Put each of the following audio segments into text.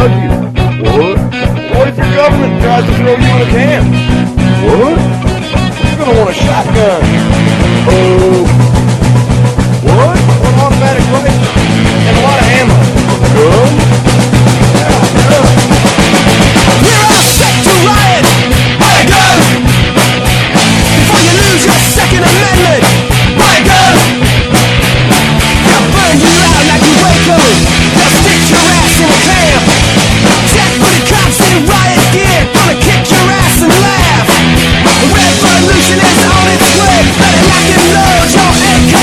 hug you. What? What if your government tries to throw you in a can? What? You're gonna want a shotgun. Oh. What? An automatic rifle. And a lot of ammo. Gun? Yeah, gun. We're all set to riot. Buy a gun. Before you lose your Second Amendment. Buy a gun. They'll burn you out like you Waco. They'll stick your ass in a camp. Jackbooted cops in riot gear. Gonna kick your ass and laugh. The revolution is on its way. Better lock and load your AK.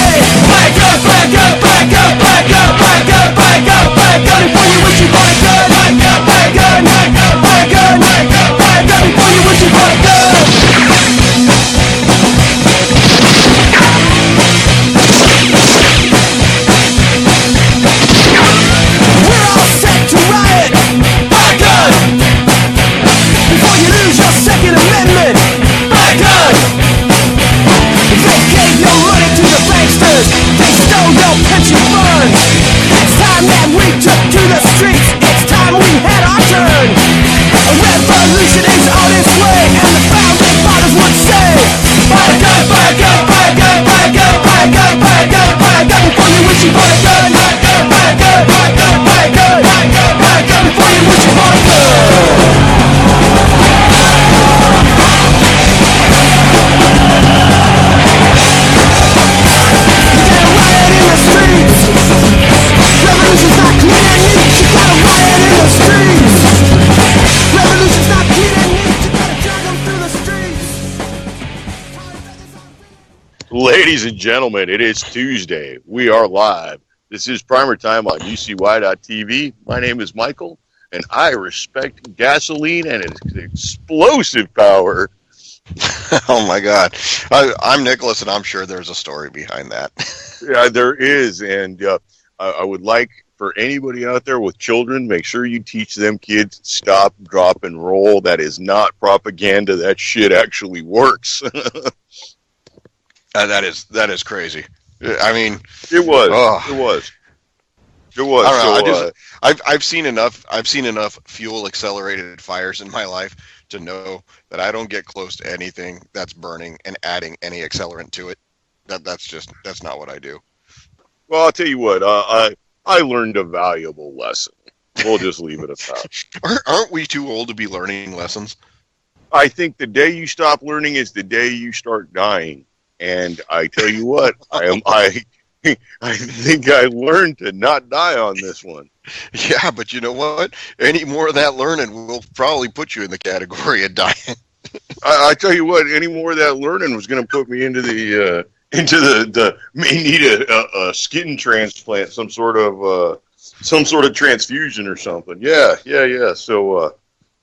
Buy a gun, buy a gun, buy a gun, buy a gun, buy a gun, buy a gun, buy a gun. Before you wish you bought a gun. Buy a gun, buy a gun, buy a gun, buy a gun, buy a gun, buy a gun. Before you wish you bought a gun. We're all set to riot. Buy a gun. Before you lose your Second Amendment. Buy a gun. They gave your money to the banksters. They stole your pension funds. It's time that we took to the streets. It's time we had our turn. A revolution is on its way, and the founding fathers would say, buy a gun, buy a gun, buy a gun, buy a gun, buy a gun, buy a gun, buy a gun. Before you wish you bought a gun. Buy a gun, buy a gun, buy a gun, buy a gun, buy a gun, buy a gun. Before you wish you bought a gun. Revolution's not clean and neat, you gotta riot in the streets. Revolution's not clean and neat, you gotta drag them through the streets. Ladies and gentlemen, it is Tuesday. We are live. This is PrimerTime on UCY.TV. My name is Michael, and I respect gasoline and its explosive power. Oh my God. I'm Nicholas, and I'm sure there's a story behind that. Yeah, there is, and I would like for anybody out there with children, make sure you teach them kids stop, drop, and roll. That is not propaganda. That shit actually works. That is crazy. I mean, It was. Oh. It was. It was. I don't know. So, I've seen enough fuel accelerated fires in my life to know that I don't get close to anything that's burning and adding any accelerant to it. That's not what I do. well, I'll tell you what. I learned a valuable lesson. We'll just leave it at that. Aren't we too old to be learning lessons? I think the day you stop learning is the day you start dying. And I tell you what, I think I learned to not die on this one. Yeah, but you know what? Any more of that learning will probably put you in the category of dying. I tell you what, any more of that learning was going to put me into the may need a skin transplant, some sort of transfusion or something. Yeah. So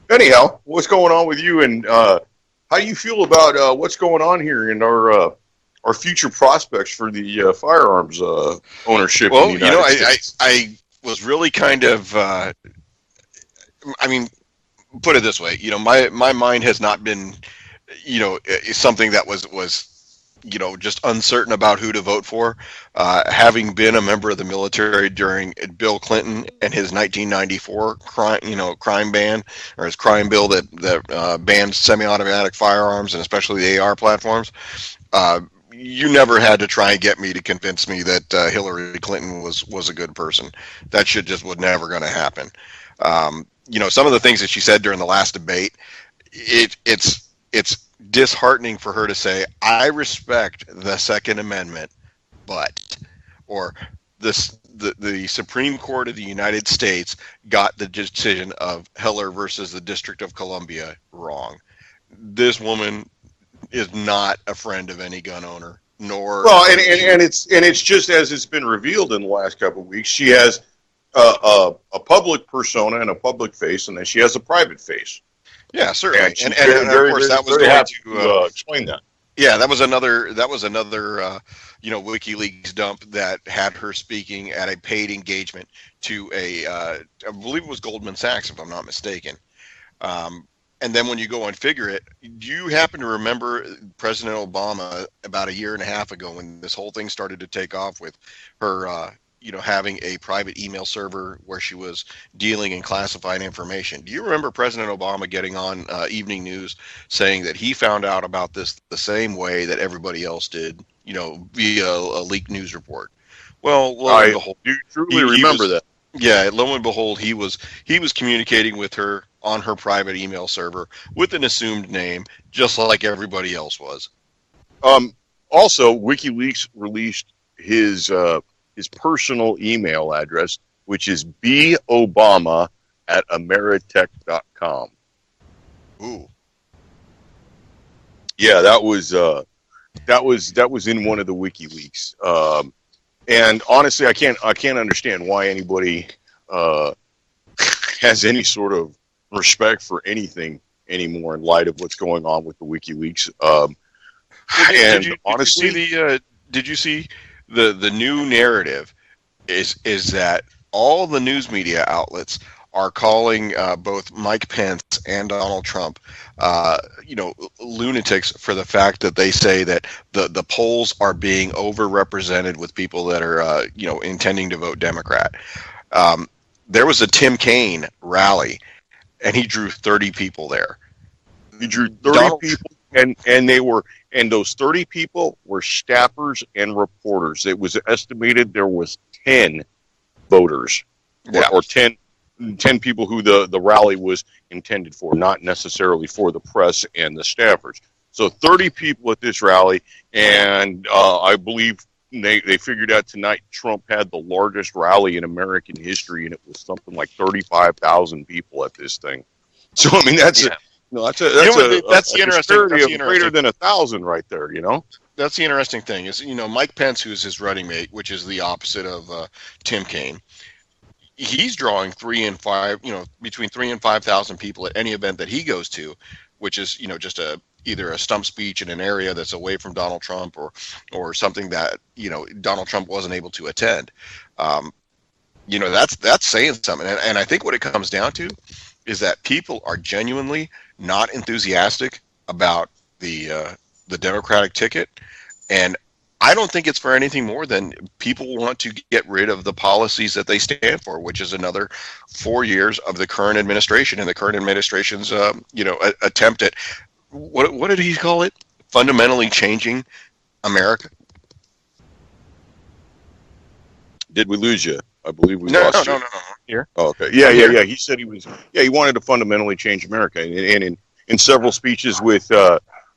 anyhow, what's going on with you, and how do you feel about what's going on here in our future prospects for the firearms ownership? Well, in the United States? I was really kind of, put it this way, my mind has not been, something that was, just uncertain about who to vote for. Having been a member of the military during Bill Clinton and his 1994 crime ban, or his crime bill that banned semi-automatic firearms and especially the AR platforms, you never had to try and get me to convince me that Hillary Clinton was a good person. That shit just was never going to happen. Some of the things that she said during the last debate, it's disheartening for her to say, I respect the Second Amendment, or the Supreme Court of the United States got the decision of Heller versus the District of Columbia wrong. This woman is not a friend of any gun owner, nor and it's just as it's been revealed in the last couple of weeks. She has a public persona and a public face, and then she has a private face. Yeah, certainly, and of course that was going to explain that. Yeah, that was another WikiLeaks dump that had her speaking at a paid engagement to I believe it was Goldman Sachs, if I'm not mistaken. And then when you go and figure it, do you happen to remember President Obama about a year and a half ago when this whole thing started to take off with her having a private email server where she was dealing in classified information. Do you remember President Obama getting on Evening News saying that he found out about this the same way that everybody else did, via a leaked news report? Well, lo and behold, do truly remember that. Yeah, lo and behold, he was communicating with her on her private email server with an assumed name, just like everybody else was. Also, WikiLeaks released his personal email address, which is bobama@ameritech.com. Ooh. Yeah, that was in one of the WikiLeaks. And honestly, I can't understand why anybody has any sort of respect for anything anymore in light of what's going on with the WikiLeaks. Did you see the new narrative is that all the news media outlets are calling both Mike Pence and Donald Trump, lunatics for the fact that they say that the polls are being overrepresented with people that are, intending to vote Democrat. There was a Tim Kaine rally, and he drew 30 people there. He drew 30 people, and those 30 people were staffers and reporters. It was estimated there was 10 voters, or 10 people who the rally was intended for, not necessarily for the press and the staffers. So 30 people at this rally, and I believe they figured out tonight Trump had the largest rally in American history, and it was something like 35,000 people at this thing. So I mean that's a disparity of greater than 1,000 right there. That's the interesting thing is Mike Pence, who's his running mate, which is the opposite of Tim Kaine. He's drawing between 3,000 and 5,000 people at any event that he goes to, which is just either a stump speech in an area that's away from Donald Trump or something that Donald Trump wasn't able to attend. That's saying something, and I think what it comes down to is that people are genuinely not enthusiastic about the Democratic ticket, and I don't think it's for anything more than people want to get rid of the policies that they stand for, which is another 4 years of the current administration and the current administration's, attempt at what did he call it? Fundamentally changing America. Did we lose you? I believe we lost you. No. Here. Oh, okay. Yeah. He said he wanted to fundamentally change America, and in several speeches with.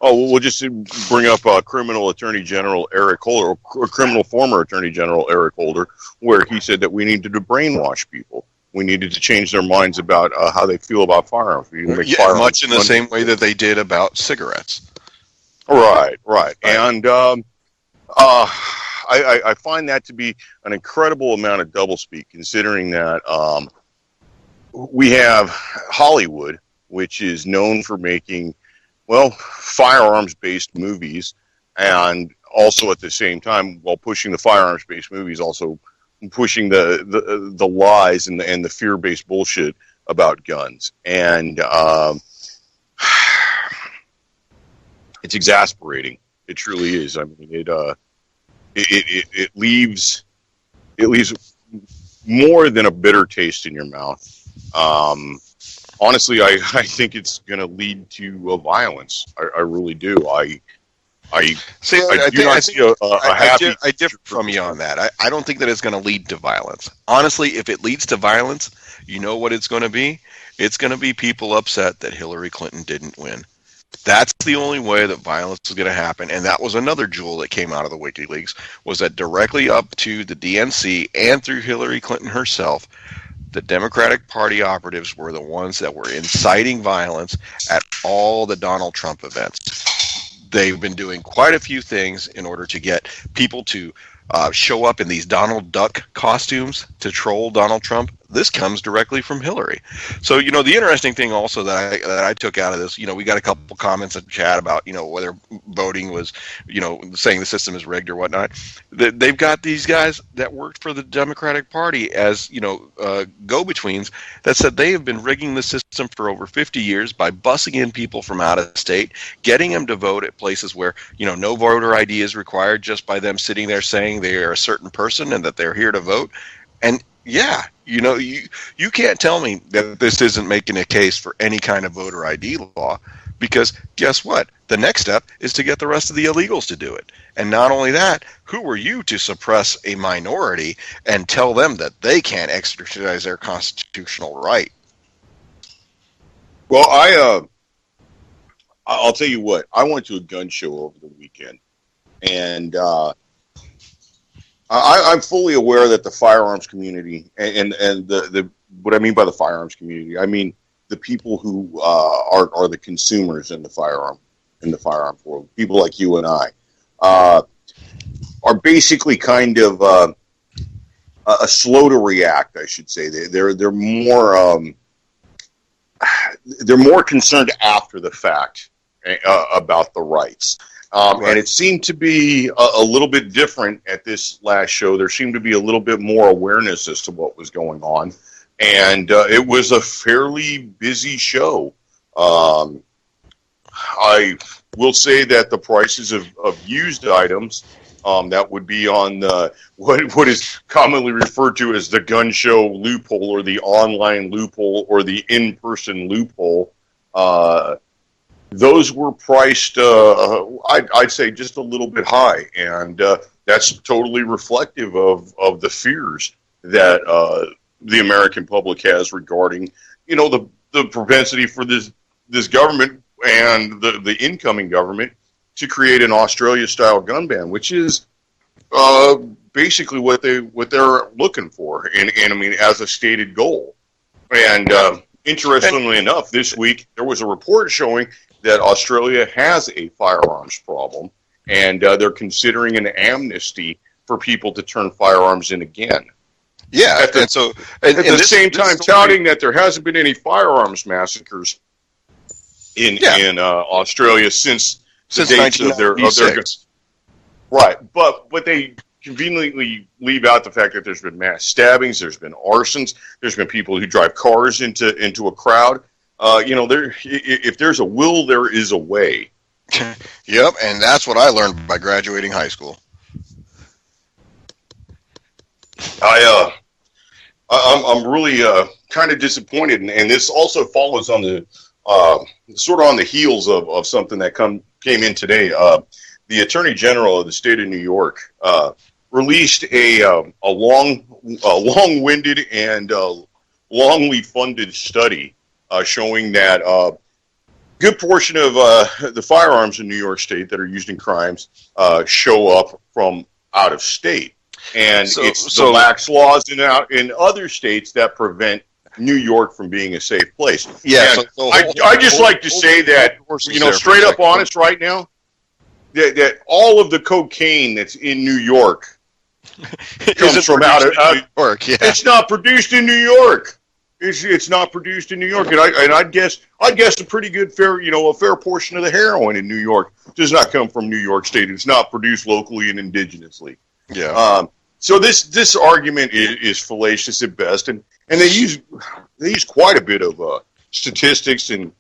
We'll just bring up criminal Attorney General Eric Holder, or criminal former Attorney General Eric Holder, where he said that we needed to brainwash people. We needed to change their minds about how they feel about firearms. Firearms much in the same way that they did about cigarettes. Right. And I find that to be an incredible amount of doublespeak, considering that we have Hollywood, which is known for making firearms-based movies, and also at the same time, while pushing the firearms-based movies, also pushing the lies and the fear-based bullshit about guns, and it's exasperating. It truly is. I mean, it leaves more than a bitter taste in your mouth. Honestly, I think it's going to lead to violence. I really do. I differ from you on that. I don't think that it's going to lead to violence. Honestly, if it leads to violence, you know what it's going to be? It's going to be people upset that Hillary Clinton didn't win. That's the only way that violence is going to happen. And that was another jewel that came out of the WikiLeaks, was that directly up to the DNC and through Hillary Clinton herself, the Democratic Party operatives were the ones that were inciting violence at all the Donald Trump events. They've been doing quite a few things in order to get people to show up in these Donald Duck costumes to troll Donald Trump. This comes directly from Hillary. So, the interesting thing also that I took out of this, we got a couple comments in chat about, whether voting was, saying the system is rigged or whatnot. They've got these guys that worked for the Democratic Party as, go-betweens that said they have been rigging the system for over 50 years by bussing in people from out of state, getting them to vote at places where, no voter ID is required, just by them sitting there saying they are a certain person and that they're here to vote. And yeah, you can't tell me that this isn't making a case for any kind of voter ID law, because guess what? The next step is to get the rest of the illegals to do it. And not only that, who are you to suppress a minority and tell them that they can't exercise their constitutional right? Well, I'll tell you what. I went to a gun show over the weekend, and I'm fully aware that the firearms community and the what I mean by the firearms community, I mean the people who are the consumers in the firearm world, people like you and I, are basically kind of a slow to react, I should say. They're more concerned after the fact about the rights. Right. And it seemed to be a little bit different at this last show. There seemed to be a little bit more awareness as to what was going on. And it was a fairly busy show. I will say that the prices of used items, that would be on what is commonly referred to as the gun show loophole, or the online loophole, or the in-person loophole, those were priced, I'd say, just a little bit high, and that's totally reflective of the fears that the American public has regarding, the propensity for this government and the incoming government to create an Australia-style gun ban, which is basically what they're looking for, and I mean, as a stated goal. And interestingly enough, this week there was a report showing that Australia has a firearms problem, and they're considering an amnesty for people to turn firearms in again. Yeah, at the same time touting that there hasn't been any firearms massacres in Australia since the dates of their right. But they conveniently leave out the fact that there's been mass stabbings, there's been arsons, there's been people who drive cars into a crowd. If there's a will, there is a way. Yep, and that's what I learned by graduating high school. I'm really kind of disappointed, and this also follows on the sort of on the heels of something that came in today. The Attorney General of the state of New York released a long-winded and longly funded study showing that a good portion of the firearms in New York State that are used in crimes show up from out of state. And it's the lax laws in other states that prevent New York from being a safe place. Yeah, I just like to say that, straight up honest right now, that all of the cocaine that's in New York comes from out of New York. Yeah. It's not produced in New York. It's not produced in New York, and I'd guess a pretty good a fair portion of the heroin in New York does not come from New York State. It's not produced locally and indigenously. Yeah. So this argument is fallacious at best, and they use quite a bit of statistics, and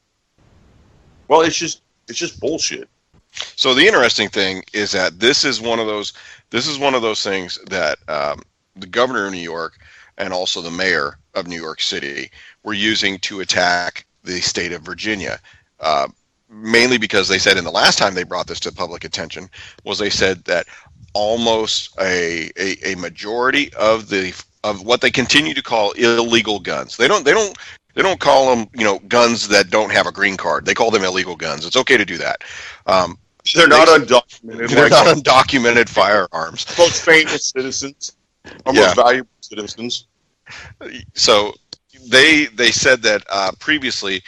well, it's just bullshit. So the interesting thing is that this is one of those things that the governor of New York and also the mayor of New York City were using to attack the state of Virginia. Mainly because they said in the last time they brought this to public attention was they said that almost a majority of what they continue to call illegal guns. They don't call them guns that don't have a green card. They call them illegal guns. It's okay to do that. They're not undocumented. They're not undocumented firearms. Most famous citizens, or most valuable citizens. So they said that previously,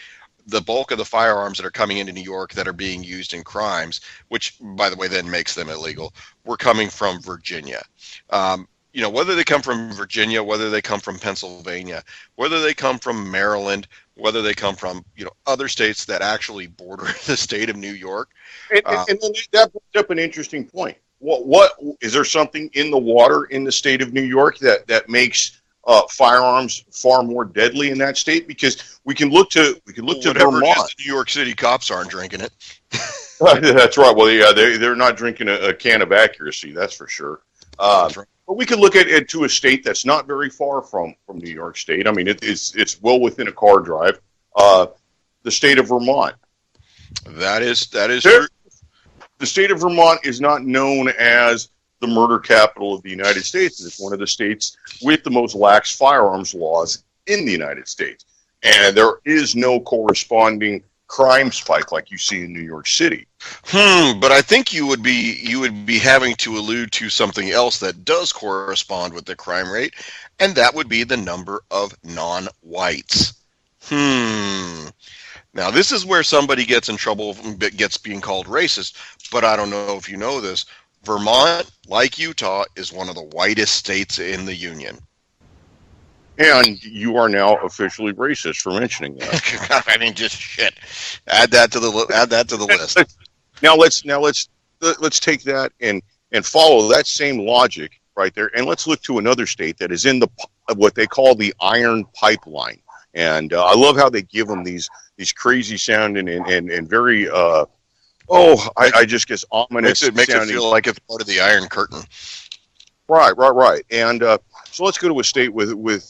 the bulk of the firearms that are coming into New York that are being used in crimes, which, by the way, then makes them illegal, were coming from Virginia. Whether they come from Virginia, whether they come from Pennsylvania, whether they come from Maryland, whether they come from other states that actually border the state of New York. And then that brings up an interesting point. What is there something in the water in the state of New York that makes firearms far more deadly in that state? Because we can look to Vermont. The New York City cops aren't drinking it. That's right. Well, yeah, they're not drinking a can of accuracy. That's for sure. That's right. But we could look at it to a state that's not very far from New York State. I mean, it's well within a car drive. The state of Vermont. That is true. The state of Vermont is not known as the murder capital of the United States. It's one of the states with the most lax firearms laws in the United States. And there is no corresponding crime spike like you see in New York City. But I think you would be having to allude to something else that does correspond with the crime rate, and that would be the number of non-whites. Now, this is where somebody gets in trouble, gets being called racist, but I don't know if you know this. Vermont, like Utah, is one of the whitest states in the Union. And you are now officially racist for mentioning that. I mean, just shit. Add that to the list. Now let's take that and follow that same logic right there, and let's look to another state that is in what they call the Iron Pipeline. And I love how they give them these crazy sounding and very I just guess ominous. Makes it feel like it's part of the Iron Curtain. Right. And so let's go to a state with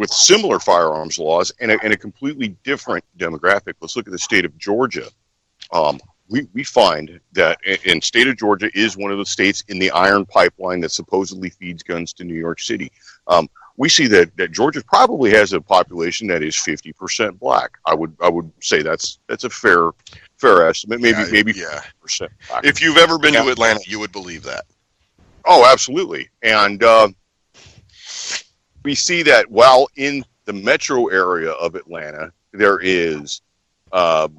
similar firearms laws and a completely different demographic. Let's look at the state of Georgia. We find that in state of Georgia is one of the states in the Iron Pipeline that supposedly feeds guns to New York City. We see that Georgia probably has a population that is 50% black. I would say that's a fair estimate. Maybe 50% black. If you've ever been to Atlanta, you would believe that. Oh, absolutely. And we see that while in the metro area of Atlanta, there is a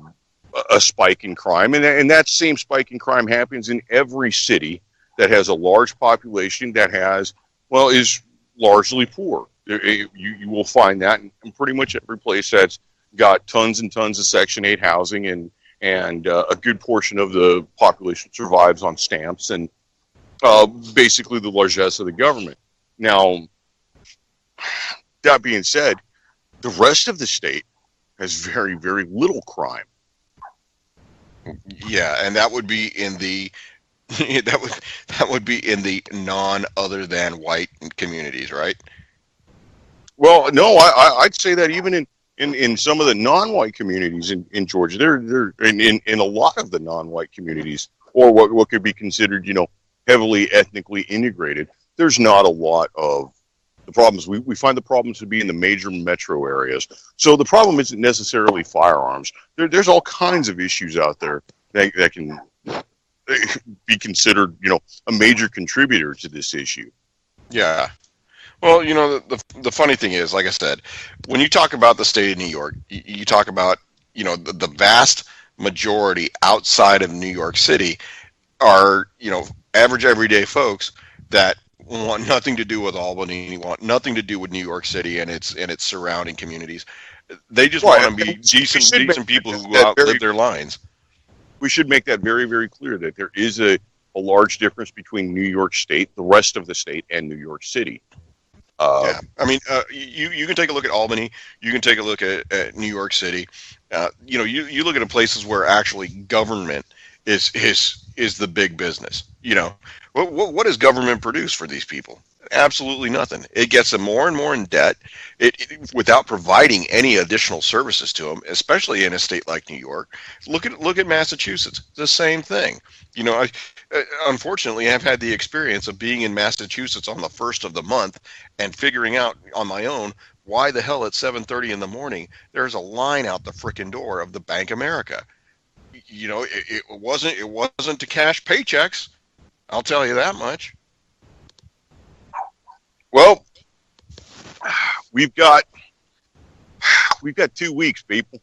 spike in crime. And that same spike in crime happens in every city that has a large population that is largely poor. You will find that in pretty much every place that's got tons and tons of Section 8 housing and a good portion of the population survives on stamps and basically the largesse of the government. Now, that being said, the rest of the state has very, very little crime. Yeah, and that would be in the that would be in the non other than white communities, right? Well, no, I'd say that even in some of the non-white communities in Georgia, they're in a lot of the non-white communities, or what could be considered, heavily ethnically integrated, there's not a lot of the problems. We find the problems to be in the major metro areas. So the problem isn't necessarily firearms. There's all kinds of issues out there that can be considered, a major contributor to this issue. Yeah. Well, the funny thing is, like I said, when you talk about the state of New York, you talk about, the vast majority outside of New York City are, average everyday folks that want nothing to do with Albany, want nothing to do with New York City and its surrounding communities. They just want to be decent people who go out and live their lines. We should make that very, very clear that there is a large difference between New York State, the rest of the state, and New York City. Yeah, I mean, you can take a look at Albany. You can take a look at New York City. You look at places where actually government is the big business. What does government produce for these people? Absolutely nothing. It gets them more and more in debt without providing any additional services to them, especially in a state like New York. Look at Massachusetts. The same thing. Unfortunately, I've had the experience of being in Massachusetts on the first of the month and figuring out on my own why the hell at 7:30 in the morning there's a line out the frickin' door of the Bank America. It wasn't to cash paychecks. I'll tell you that much. Well, we've got 2 weeks, people.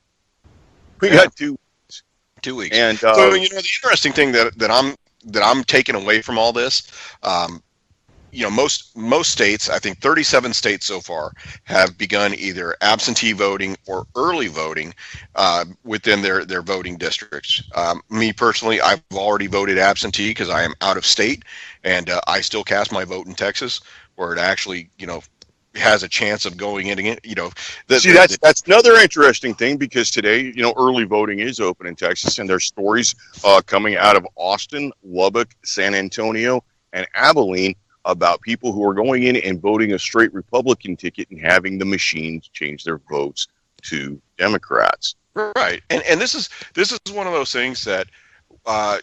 We got 2 weeks. 2 weeks. And so the interesting thing that I'm taking away from all this, most states, I think 37 states so far, have begun either absentee voting or early voting within their voting districts. Me personally, I've already voted absentee because I am out of state, and I still cast my vote in Texas, where it actually, has a chance of going in. That's another interesting thing, because today, early voting is open in Texas, and there's stories coming out of Austin, Lubbock, San Antonio, and Abilene about people who are going in and voting a straight Republican ticket and having the machines change their votes to Democrats. Right, and this is one of those things that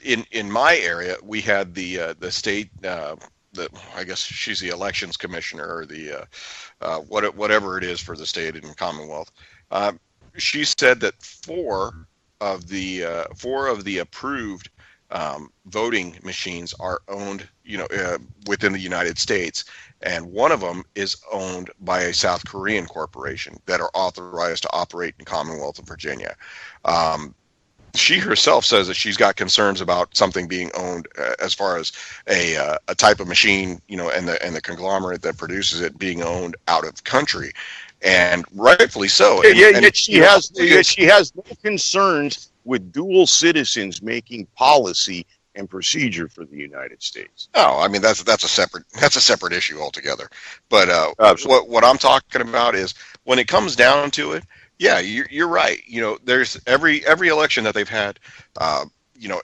in my area we had the state I guess she's the elections commissioner or the whatever it is for the state and Commonwealth. She said that four of the approved voting machines are owned, within the United States, and one of them is owned by a South Korean corporation that are authorized to operate in Commonwealth of Virginia. She herself says that she's got concerns about something being owned as far as a type of machine, and the conglomerate that produces it being owned out of the country, and rightfully so. Yet she has no concerns with dual citizens making policy and procedure for the United States. Oh, I mean that's a separate issue altogether. But what I'm talking about is when it comes down to it. Yeah, you're right. There's every election that they've had,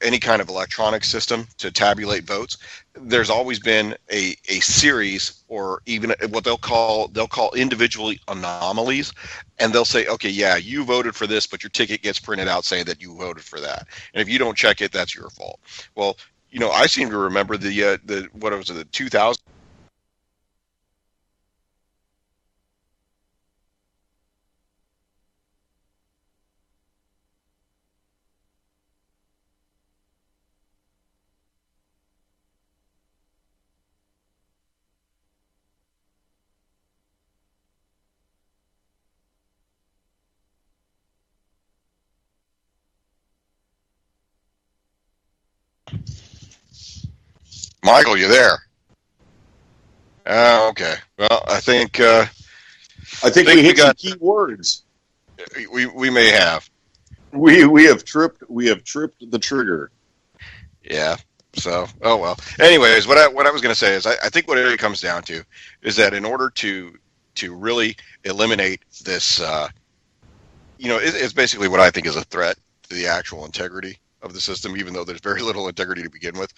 any kind of electronic system to tabulate votes. There's always been a series, or even what they'll call individually anomalies, and they'll say, okay, yeah, you voted for this, but your ticket gets printed out saying that you voted for that, and if you don't check it, that's your fault. Well, I seem to remember the what was it, the 2000. Michael, you there? Okay. Well, I think we hit some key words. We may have. We have tripped the trigger. Yeah. So, oh well. Anyways, what I was going to say is I think what it comes down to is that in order to really eliminate this, it's basically what I think is a threat to the actual integrity of the system, even though there's very little integrity to begin with.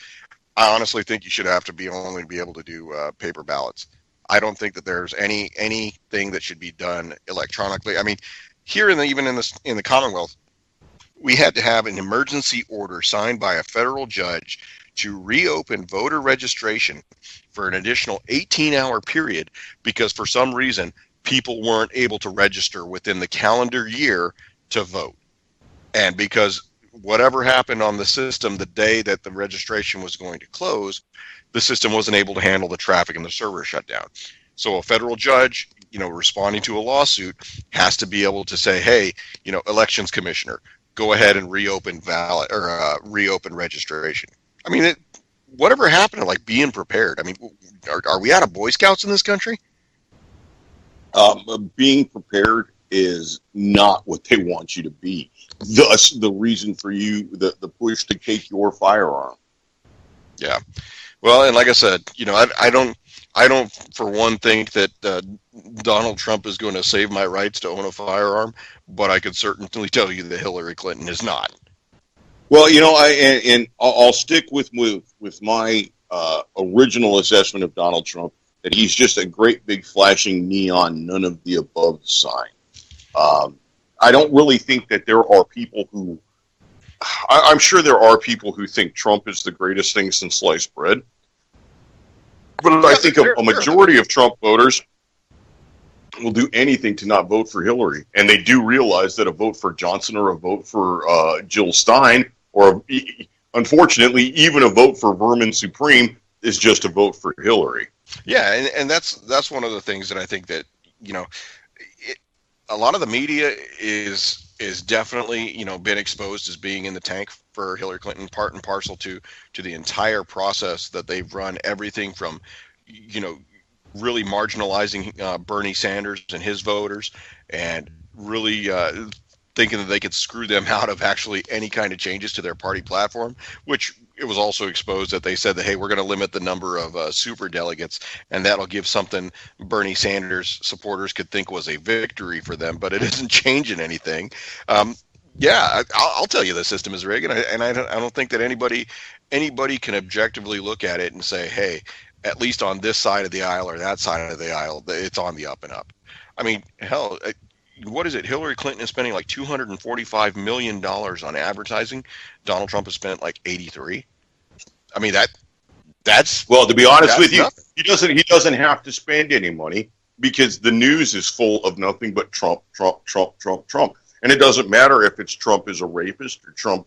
I honestly think you should have to only be able to do paper ballots. I don't think that there's anything that should be done electronically. I mean, here in the Commonwealth, we had to have an emergency order signed by a federal judge to reopen voter registration for an additional 18-hour period because for some reason people weren't able to register within the calendar year to vote, and because whatever happened on the system the day that the registration was going to close, the system wasn't able to handle the traffic and the server shut down. So a federal judge, responding to a lawsuit, has to be able to say, hey, elections commissioner, go ahead and reopen reopen registration. I mean, whatever happened to being prepared? I mean, are we out of Boy Scouts in this country? Being prepared is not what they want you to be. Thus, the reason for you, the push to take your firearm. Yeah. Well, and like I said, I don't for one think that Donald Trump is going to save my rights to own a firearm, but I could certainly tell you that Hillary Clinton is not. Well, I'll stick with my original assessment of Donald Trump, that he's just a great big flashing neon none of the above sign. I don't really think that there are people who, I'm sure there are people who think Trump is the greatest thing since sliced bread. But I think a majority of Trump voters will do anything to not vote for Hillary. And they do realize that a vote for Johnson or a vote for Jill Stein, or unfortunately, even a vote for Vermin Supreme is just a vote for Hillary. Yeah, and that's one of the things that I think that, a lot of the media is definitely, been exposed as being in the tank for Hillary Clinton, part and parcel to the entire process that they've run, everything from, really marginalizing Bernie Sanders and his voters, and really thinking that they could screw them out of actually any kind of changes to their party platform, which it was also exposed that they said that, hey, we're going to limit the number of super delegates, and that'll give something Bernie Sanders supporters could think was a victory for them, but it isn't changing anything. Yeah, I'll tell you the system is rigged, and I don't think that anybody anybody can objectively look at it and say, hey, at least on this side of the aisle or that side of the aisle, it's on the up and up. I mean, hell, what is it? Hillary Clinton is spending like $245 million on advertising. Donald Trump has spent like 83. I mean, that's well, to be honest with you, nothing. he doesn't have to spend any money because the news is full of nothing but Trump, Trump, Trump, Trump, Trump. And it doesn't matter if it's Trump is a rapist or Trump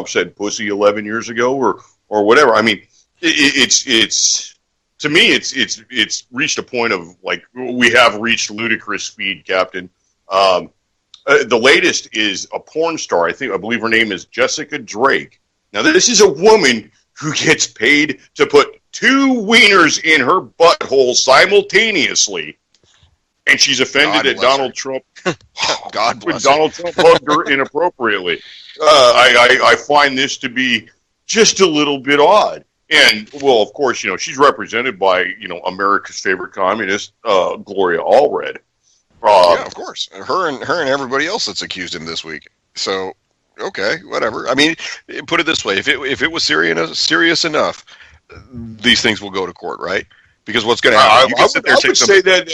said pussy 11 years ago or whatever. I mean, it's to me, it's reached a point of like we have reached ludicrous speed, Captain. The latest is a porn star. I believe her name is Jessica Drake. Now, this is a woman who gets paid to put 2 wieners in her butthole simultaneously, and she's offended that Donald Trump. God bless Donald Trump hugged her inappropriately. I find this to be just a little bit odd. And, well, of course, she's represented by, America's favorite communist, Gloria Allred. Yeah, of course. Her and everybody else that's accused him this week. So, okay, whatever. I mean, put it this way: if it was serious enough, these things will go to court, right? Because what's going to happen? I would say that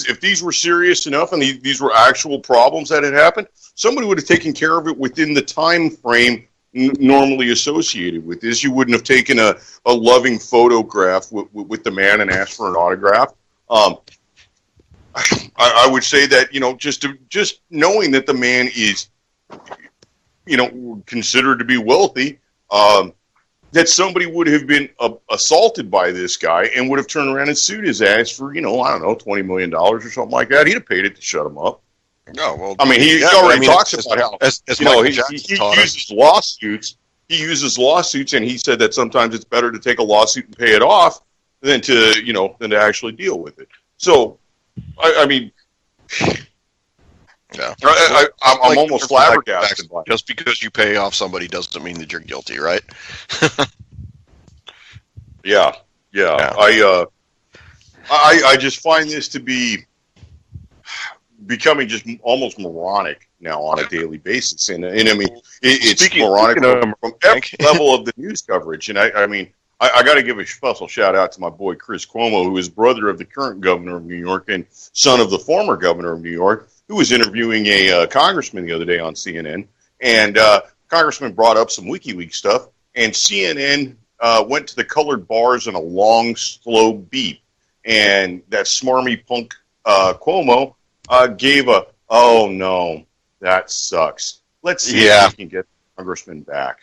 if these were serious enough and these were actual problems that had happened, somebody would have taken care of it within the time frame normally associated with this. You wouldn't have taken a loving photograph with the man and asked for an autograph. I would say that just knowing that the man is considered to be wealthy, that somebody would have been assaulted by this guy and would have turned around and sued his ass for I don't know, $20 million or something like that. He'd have paid it to shut him up. Oh, well, I mean, he already talks about how he uses lawsuits, and he said that sometimes it's better to take a lawsuit and pay it off than to actually deal with it. So, I mean, yeah, I'm almost flabbergasted. Just because you pay off somebody doesn't mean that you're guilty, right? Yeah. I just find this to be becoming just almost moronic now on a daily basis, and I mean it's moronic from every level of the news coverage. And I mean I got to give a special shout out to my boy Chris Cuomo, who is brother of the current governor of New York and son of the former governor of New York, who was interviewing a congressman the other day on CNN, and congressman brought up some WikiLeaks stuff, and CNN went to the colored bars in a long, slow beep, and that smarmy punk Cuomo gave a, oh no, that sucks. Let's see if we can get the congressman back.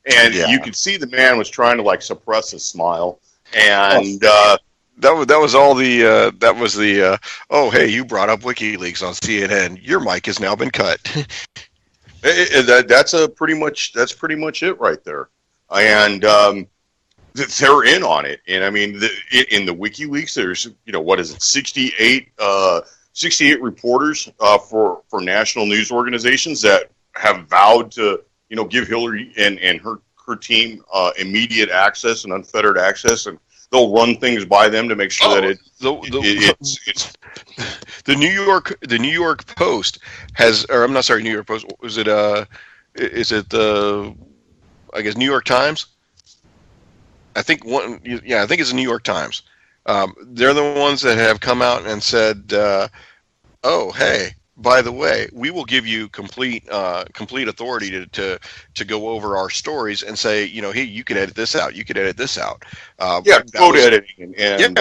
And you could see the man was trying to like suppress a smile, and that was all the that was the oh hey, you brought up WikiLeaks on CNN. Your mic has now been cut. That's pretty much it right there, and they're in on it. And I mean, in the WikiLeaks, there's what is it, 68 reporters for national news organizations that have vowed to give Hillary and her team immediate access and unfettered access, and they'll run things by them to make sure that it's the New York Post has, or I'm not sorry, New York Post, is it the I guess New York Times? I think I think it's the New York Times. They're the ones that have come out and said, oh hey, by the way, we will give you complete authority to go over our stories and say, hey, you can edit this out. You can edit this out. Code editing and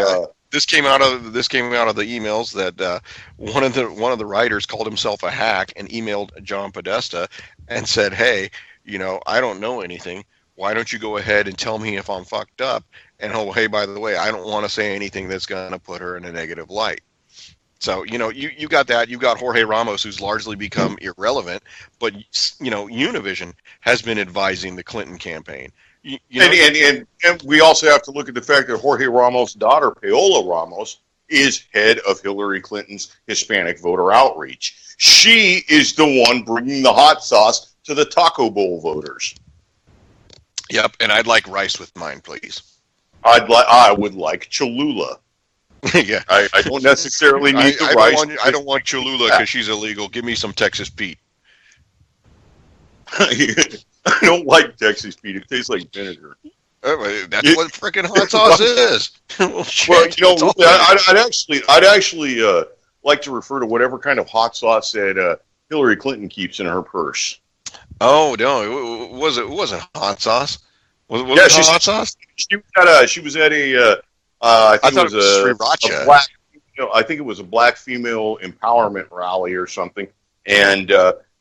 this came out of the emails that one of the writers called himself a hack and emailed John Podesta and said, hey, I don't know anything. Why don't you go ahead and tell me if I'm fucked up? And oh, hey, by the way, I don't want to say anything that's going to put her in a negative light. So, you got that. You got Jorge Ramos, who's largely become irrelevant, but, Univision has been advising the Clinton campaign. And we also have to look at the fact that Jorge Ramos' daughter, Paola Ramos, is head of Hillary Clinton's Hispanic voter outreach. She is the one bringing the hot sauce to the Taco Bowl voters. Yep, and I'd like rice with mine, please. I would like Cholula. Yeah, I don't necessarily need the rice. I don't want Cholula because she's illegal. Give me some Texas Pete. I don't like Texas Pete. It tastes like vinegar. That's what freaking hot sauce is. Well, shit, well, I'd actually like to refer to whatever kind of hot sauce that Hillary Clinton keeps in her purse. Oh no, it wasn't hot sauce. Was Yeah, it hot sauce? She was at a I think thought it was a sriracha. black. I think it was a black female empowerment rally or something. And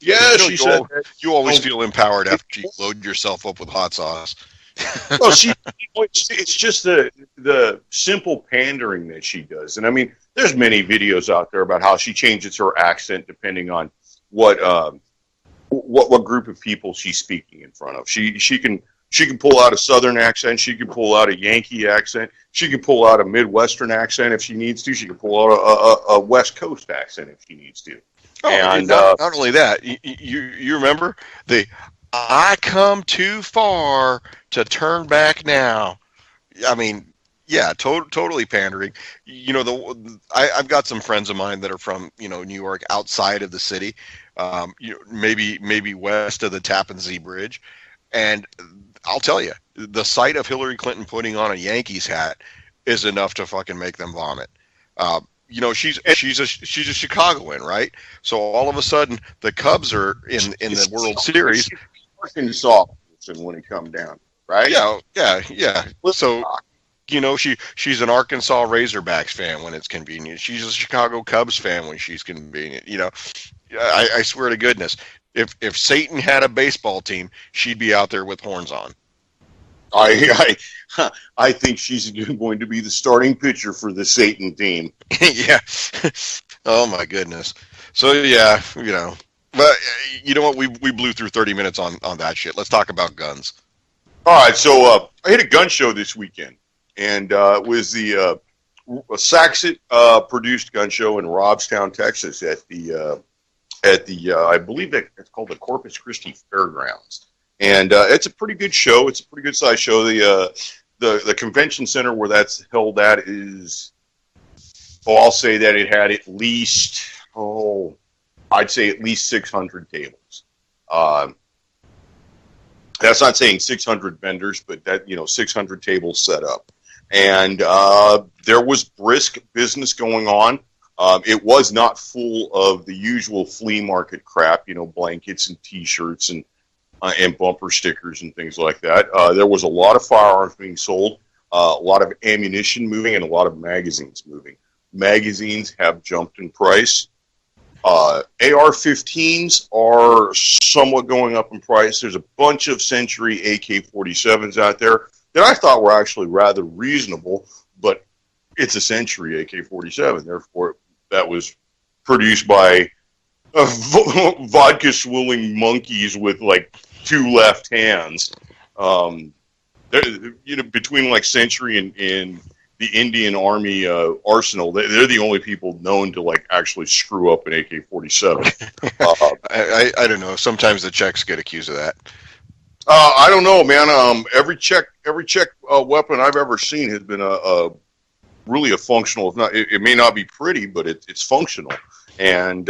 she said you always feel empowered after you load yourself up with hot sauce. well, it's just the simple pandering that she does. And I mean, there's many videos out there about how she changes her accent depending on what group of people she's speaking in front of. She can pull out a Southern accent. She can pull out a Yankee accent. She can pull out a Midwestern accent if she needs to. She can pull out a West Coast accent if she needs to. Oh, and not only that, you remember the "I come too far to turn back now." I mean, yeah, totally pandering. You know, I've got some friends of mine that are from New York, outside of the city, maybe west of the Tappan Zee Bridge, and I'll tell you, the sight of Hillary Clinton putting on a Yankees hat is enough to fucking make them vomit. She's a Chicagoan, right? So all of a sudden, the Cubs are in the World Series. Arkansas when it come down, right? Yeah. So she's an Arkansas Razorbacks fan when it's convenient. She's a Chicago Cubs fan when she's convenient. I swear to goodness, if Satan had a baseball team, she'd be out there with horns on. I think she's going to be the starting pitcher for the Satan team. Yeah. Oh my goodness. So yeah, but you know what? We blew through 30 minutes on that shit. Let's talk about guns. All right. So I hit a gun show this weekend, and it was the Saxit produced gun show in Robstown, Texas, at the I believe it's called the Corpus Christi Fairgrounds. And it's a pretty good show. It's a pretty good sized show. The convention center where that's held at is, I'll say that it had at least, I'd say at least 600 tables. That's not saying 600 vendors, but that 600 tables set up. And there was brisk business going on. It was not full of the usual flea market crap, blankets and T-shirts and bumper stickers and things like that. There was a lot of firearms being sold, a lot of ammunition moving, and a lot of magazines moving. Magazines have jumped in price. AR-15s are somewhat going up in price. There's a bunch of Century AK-47s out there that I thought were actually rather reasonable, but it's a Century AK-47. Therefore, that was produced by vodka-swilling monkeys with like 2 left hands. Between like Century and the Indian Army arsenal, they're the only people known to like actually screw up an AK-47. I don't know. Sometimes the Czechs get accused of that. I don't know, man. Every Czech weapon I've ever seen has been a really a functional. If not, it may not be pretty, but it's functional. And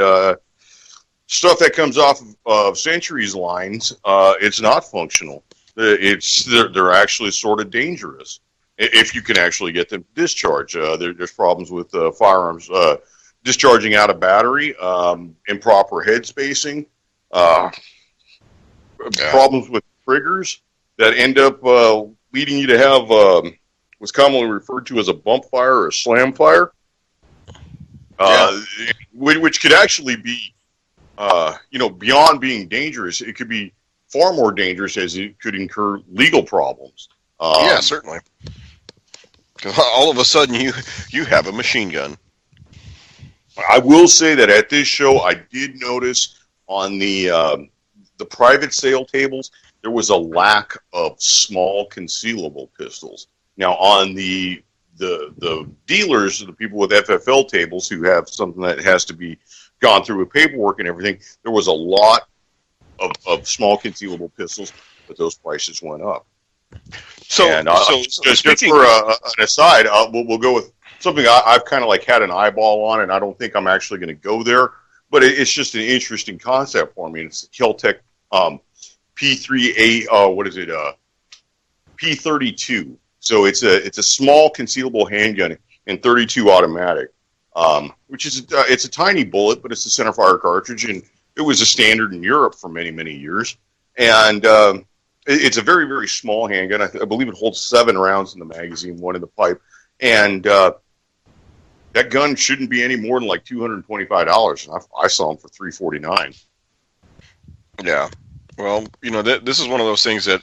stuff that comes off of Century's lines, it's not functional. They're actually sort of dangerous if you can actually get them to discharge. There's problems with firearms discharging out of battery, improper head spacing, problems with triggers that end up leading you to have what's commonly referred to as a bump fire or a slam fire, which could actually be, beyond being dangerous. It could be far more dangerous, as it could incur legal problems. Yeah, certainly. Because all of a sudden you have a machine gun. I will say that at this show, I did notice on the private sale tables, there was a lack of small concealable pistols. Now, on the dealers, the people with FFL tables who have something that has to be gone through with paperwork and everything, there was a lot of small concealable pistols, but those prices went up. So just for an aside, we'll go with something I've kind of like had an eyeball on, and I don't think I'm actually going to go there, but it's just an interesting concept for me. It's the Kel-Tec P3A, P32. So it's a small concealable handgun and 32 automatic, which is it's a tiny bullet, but it's a centerfire cartridge, and it was a standard in Europe for many, many years. And it's a very, very small handgun. I believe it holds 7 rounds in the magazine, 1 in the pipe, and that gun shouldn't be any more than like $225, and I saw them for $349. Yeah. Well, this is one of those things that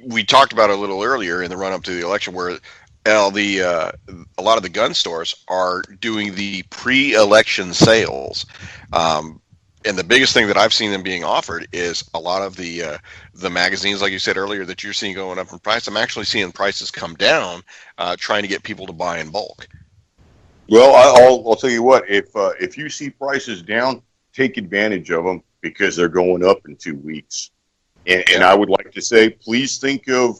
we talked about a little earlier in the run-up to the election, where a lot of the gun stores are doing the pre-election sales. And the biggest thing that I've seen them being offered is a lot of the magazines, like you said earlier, that you're seeing going up in price. I'm actually seeing prices come down, trying to get people to buy in bulk. Well, I'll tell you what, if you see prices down, take advantage of them, because they're going up in 2 weeks. And I would like to say, please think of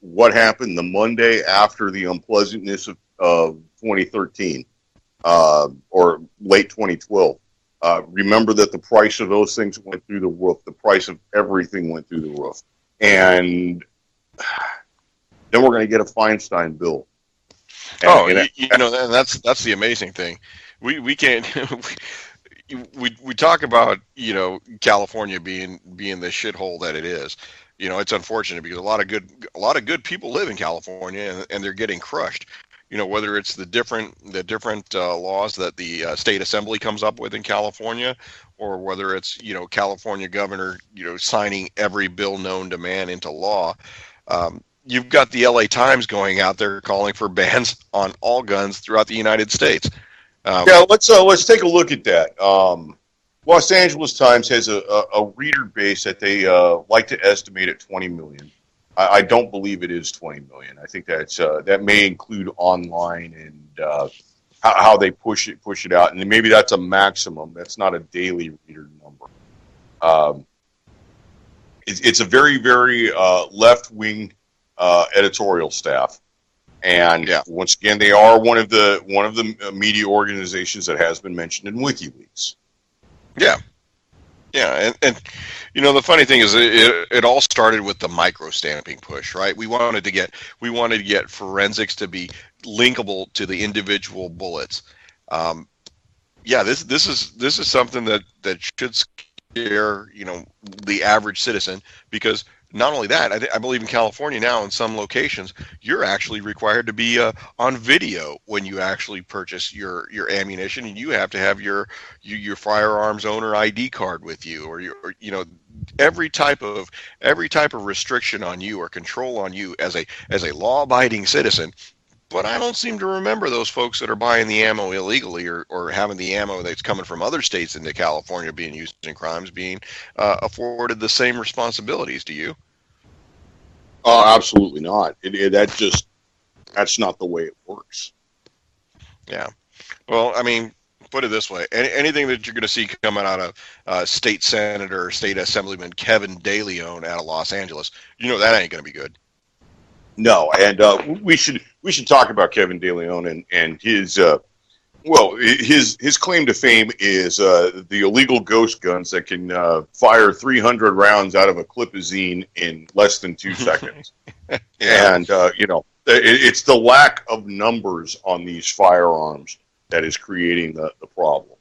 what happened the Monday after the unpleasantness of 2013 or late 2012. Remember that the price of those things went through the roof. The price of everything went through the roof. And then we're going to get a Feinstein bill. And that's the amazing thing. We can't... We talk about California being the shithole that it is. It's unfortunate because a lot of good people live in California, and they're getting crushed. Whether it's the different laws that the state assembly comes up with in California, or whether it's California governor signing every bill known to man into law. You've got the LA Times going out there calling for bans on all guns throughout the United States. Let's take a look at that. Los Angeles Times has a reader base that they like to estimate at 20 million. I don't believe it is 20 million. I think that may include online and how they push it out, and maybe that's a maximum. That's not a daily reader number. It's a very, very left wing editorial staff. And once again, they are one of the media organizations that has been mentioned in WikiLeaks. Yeah, and the funny thing is, it all started with the micro stamping push, right? We wanted to get forensics to be linkable to the individual bullets. This is something that should scare the average citizen, because not only that, I believe in California now, in some locations, you're actually required to be on video when you actually purchase your ammunition, and you have to have your firearms owner ID card with you, or every type of restriction on you or control on you as a law-abiding citizen. But I don't seem to remember those folks that are buying the ammo illegally or having the ammo that's coming from other states into California being used in crimes being afforded the same responsibilities. Do you? Absolutely not. That's not the way it works. Yeah. Well, I mean, put it this way: anything that you're going to see coming out of State Senator or State Assemblyman Kevin DeLeon out of Los Angeles, that ain't going to be good. No, and we should talk about Kevin DeLeon and his his claim to fame is the illegal ghost guns that can fire 300 rounds out of a clipazine in less than 2 seconds. And it's the lack of numbers on these firearms that is creating the problem.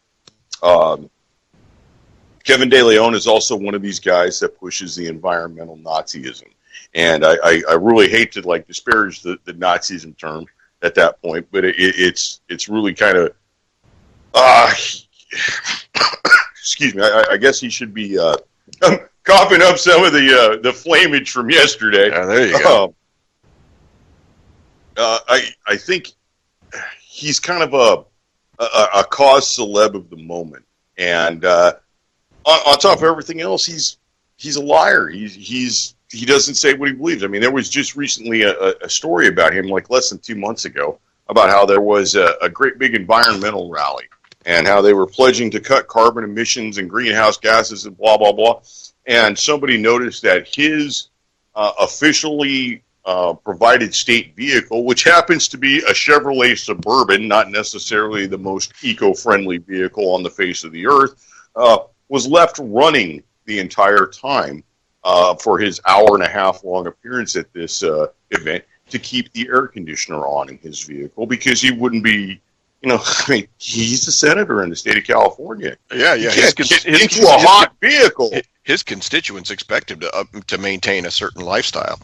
Kevin DeLeon is also one of these guys that pushes the environmental Nazism. And I really hate to disparage the Nazism term at that point, but it's really kind of excuse me. I guess he should be coughing up some of the flamage from yesterday. There you go. I think he's kind of a cause celeb of the moment, and on top of everything else, he's a liar. He doesn't say what he believes. I mean, there was just recently a story about him, less than 2 months ago, about how there was a great big environmental rally and how they were pledging to cut carbon emissions and greenhouse gases and blah, blah, blah. And somebody noticed that his officially provided state vehicle, which happens to be a Chevrolet Suburban, not necessarily the most eco-friendly vehicle on the face of the earth, was left running the entire time. for his hour-and-a-half long appearance at this event to keep the air conditioner on in his vehicle because he wouldn't be, I mean, he's a senator in the state of California. Yeah. You can't get into a hot vehicle. His constituents expect him to maintain a certain lifestyle.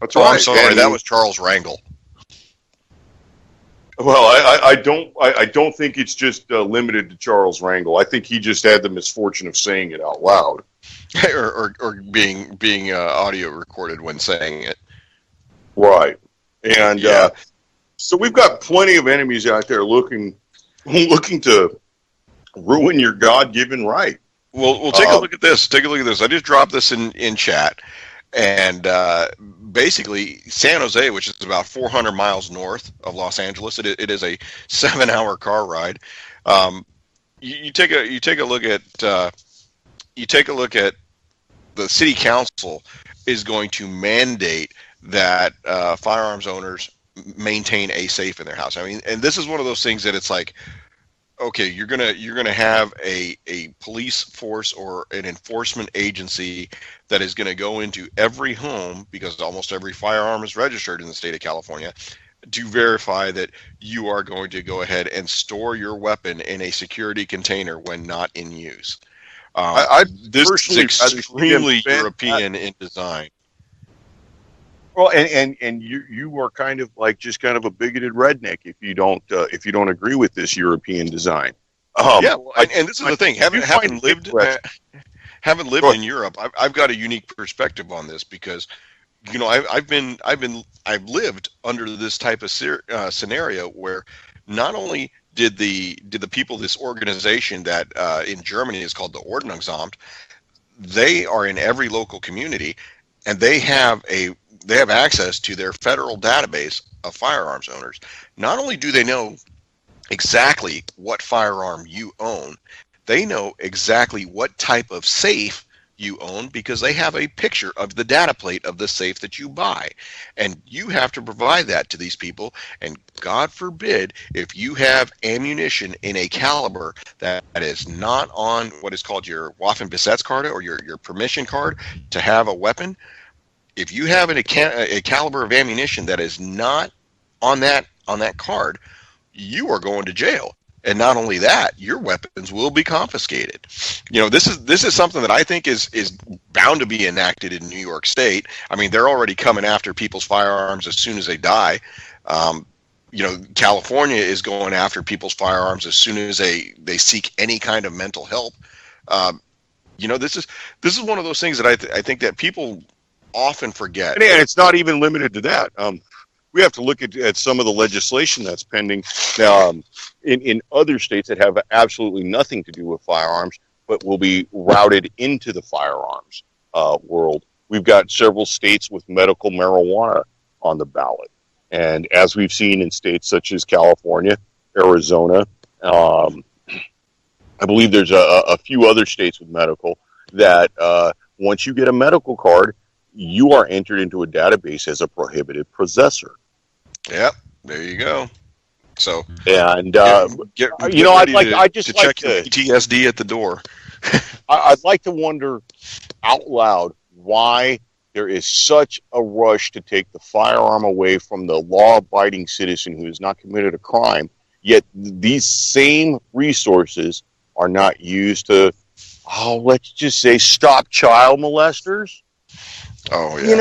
That's Oh, right. I'm sorry, that was Charles Rangel. Well, I don't think it's just limited to Charles Rangel. I think he just had the misfortune of saying it out loud, or being audio recorded when saying it. right? And Yeah. so we've got plenty of enemies out there looking to ruin your God-given right. Well, take a look at this. Take a look at this. I just dropped this in chat, and basically San Jose, which is about 400 miles north of Los Angeles, it is a 7-hour car ride. You take a look at the city council is going to mandate that firearms owners maintain a safe in their house. I mean, and this is one of those things that it's like, okay, you're gonna have a police force or an enforcement agency that is going to go into every home, because almost every firearm is registered in the state of California, to verify that you are going to go ahead and store your weapon in a security container when not in use. This is extremely European in design. Well, and you are kind of like just kind of a bigoted redneck if you don't agree with this European design. Yeah, well, and this is the thing. Having lived in Europe, I've got a unique perspective on this because, I've lived under this type of scenario where not only did the people, this organization that in Germany is called the Ordnungsamt, they are in every local community, and they have access to their federal database of firearms owners. Not only do they know exactly what firearm you own, they know exactly what type of safe you own because they have a picture of the data plate of the safe that you buy. And you have to provide that to these people. And God forbid, if you have ammunition in a caliber that is not on what is called your Waffenbesitzkarte or your permission card to have a weapon, if you have a caliber of ammunition that is not on that card, you are going to jail. And not only that, your weapons will be confiscated. This is something that I think is bound to be enacted in New York State. I mean, they're already coming after people's firearms as soon as they die. California is going after people's firearms as soon as they seek any kind of mental help. This is one of those things that I think that people often forget. And it's not even limited to that. We have to look at some of the legislation that's pending in other states that have absolutely nothing to do with firearms, but will be routed into the firearms world. We've got several states with medical marijuana on the ballot. And as we've seen in states such as California, Arizona, I believe there's a few other states with medical that once you get a medical card, you are entered into a database as a prohibited possessor. Yep, there you go. So, and get I'd like to check your PTSD at the door. I'd like to wonder out loud why there is such a rush to take the firearm away from the law-abiding citizen who has not committed a crime, yet these same resources are not used to, let's just say, stop child molesters. Oh, yeah.